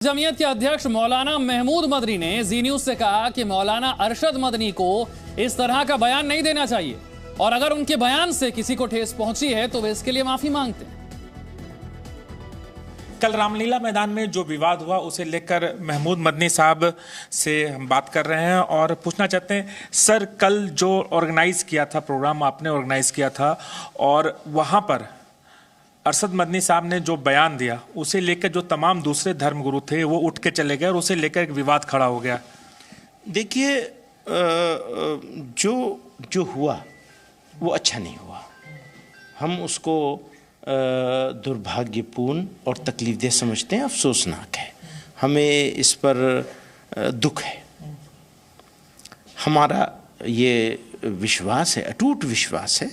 जमीयत के अध्यक्ष मौलाना महमूद मदनी ने जी न्यूज से कहा कि मौलाना अरशद मदनी को इस तरह का बयान नहीं देना चाहिए और अगर उनके बयान से किसी को ठेस पहुंची है तो वे इसके लिए माफी मांगते हैं। कल रामलीला मैदान में जो विवाद हुआ उसे लेकर महमूद मदनी साहब से हम बात कर रहे हैं और पूछना चाहते हैं, सर कल जो ऑर्गेनाइज किया था प्रोग्राम आपने ऑर्गेनाइज किया था और वहां पर अरशद मदनी साहब ने जो बयान दिया उसे लेकर जो तमाम दूसरे धर्मगुरु थे वो उठ के चले गए और उसे लेकर एक विवाद खड़ा हो गया। देखिए, जो हुआ वो अच्छा नहीं हुआ। हम उसको दुर्भाग्यपूर्ण और तकलीफदेह समझते हैं, अफसोसनाक है। हमें इस पर दुख है। हमारा ये विश्वास है, अटूट विश्वास है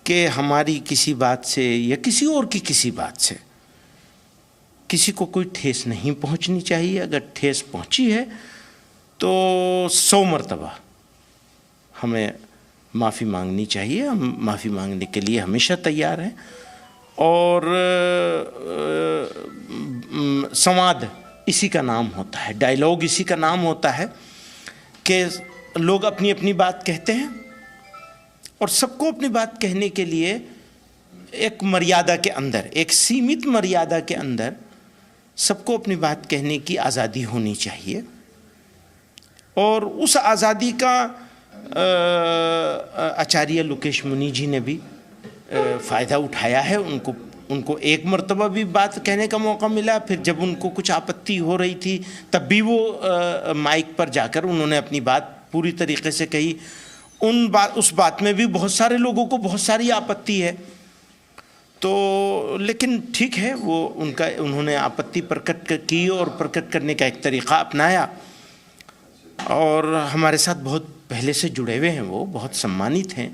कि हमारी किसी बात से या किसी और की किसी बात से किसी को कोई ठेस नहीं पहुंचनी चाहिए। अगर ठेस पहुंची है तो 100 मरतबा हमें माफ़ी मांगनी चाहिए। हम माफ़ी मांगने के लिए हमेशा तैयार हैं और संवाद इसी का नाम होता है, डायलॉग इसी का नाम होता है कि लोग अपनी अपनी बात कहते हैं और सबको अपनी बात कहने के लिए एक मर्यादा के अंदर, एक सीमित मर्यादा के अंदर सबको अपनी बात कहने की आज़ादी होनी चाहिए और उस आज़ादी का आचार्य लोकेश मुनि जी ने भी फ़ायदा उठाया है। उनको एक मर्तबा भी बात कहने का मौका मिला। फिर जब उनको कुछ आपत्ति हो रही थी तब भी वो माइक पर जाकर उन्होंने अपनी बात पूरी तरीके से कही। उस बात में भी बहुत सारे लोगों को बहुत सारी आपत्ति है, तो लेकिन ठीक है, वो उन्होंने आपत्ति प्रकट की और प्रकट करने का एक तरीक़ा अपनाया और हमारे साथ बहुत पहले से जुड़े हुए हैं। वो बहुत सम्मानित हैं,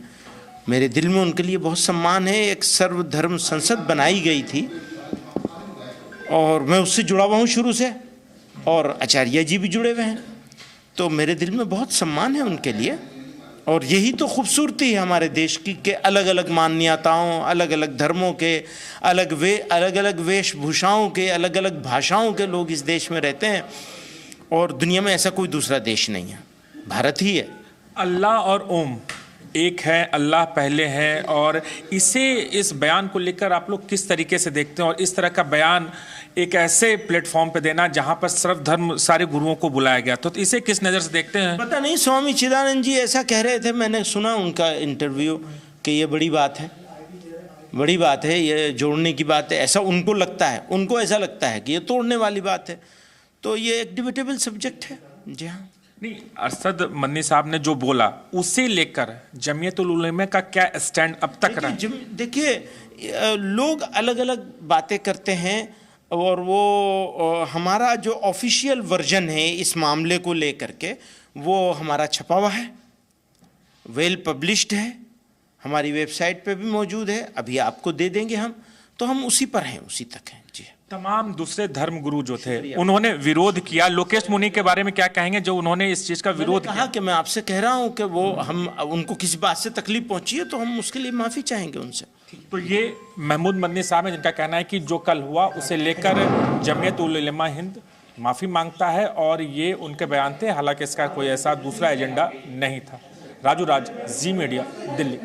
मेरे दिल में उनके लिए बहुत सम्मान है। एक सर्वधर्म संसद बनाई गई थी और मैं उससे जुड़ा हुआ हूँ शुरू से और आचार्य जी भी जुड़े हुए हैं, तो मेरे दिल में बहुत सम्मान है उनके लिए। और यही तो खूबसूरती है हमारे देश की कि अलग अलग मान्यताओं, अलग अलग धर्मों के, अलग अलग वेशभूषाओं के, अलग अलग भाषाओं के लोग इस देश में रहते हैं और दुनिया में ऐसा कोई दूसरा देश नहीं है, भारत ही है। अल्लाह और ओम एक है, अल्लाह पहले है और इस बयान को लेकर आप लोग किस तरीके से देखते हैं और इस तरह का बयान एक ऐसे प्लेटफॉर्म पे देना जहां पर सर्वधर्म सारे गुरुओं को बुलाया गया, तो इसे किस नज़र से देखते हैं? पता नहीं, स्वामी चिदानंद जी ऐसा कह रहे थे, मैंने सुना उनका इंटरव्यू कि ये बड़ी बात है, बड़ी बात है, ये जोड़ने की बात है, ऐसा उनको लगता है। उनको ऐसा लगता है कि ये तोड़ने वाली बात है, तो ये एक डिबेटेबल सब्जेक्ट है। जी हाँ। नहीं, अरशद मदनी साहब ने जो बोला उसे लेकर जमीयतुल उलमा का क्या स्टैंड अब तक रहा? देखिए, लोग अलग अलग बातें करते हैं और वो हमारा जो ऑफिशियल वर्जन है इस मामले को लेकर के वो हमारा छपा हुआ है, वेल पब्लिश्ड है, हमारी वेबसाइट पे भी मौजूद है, अभी आपको दे देंगे हम, तो हम उसी पर हैं, उसी तक हैं। जी। तमाम दूसरे धर्मगुरु जो थे उन्होंने विरोध किया। लोकेश मुनि के बारे में क्या कहेंगे जो उन्होंने इस चीज का विरोध किया? कि मैं आपसे कह रहा हूं कि वो उनको किसी बात से तकलीफ पहुंची है तो हम उसके लिए माफी चाहेंगे उनसे। तो ये महमूद मदनी साहब है जिनका कहना है कि जो कल हुआ उसे लेकर जमीयत उलमा हिंद माफी मांगता है और ये उनके बयान थे, हालांकि इसका कोई ऐसा दूसरा एजेंडा नहीं था। राजू राज, जी मीडिया, दिल्ली।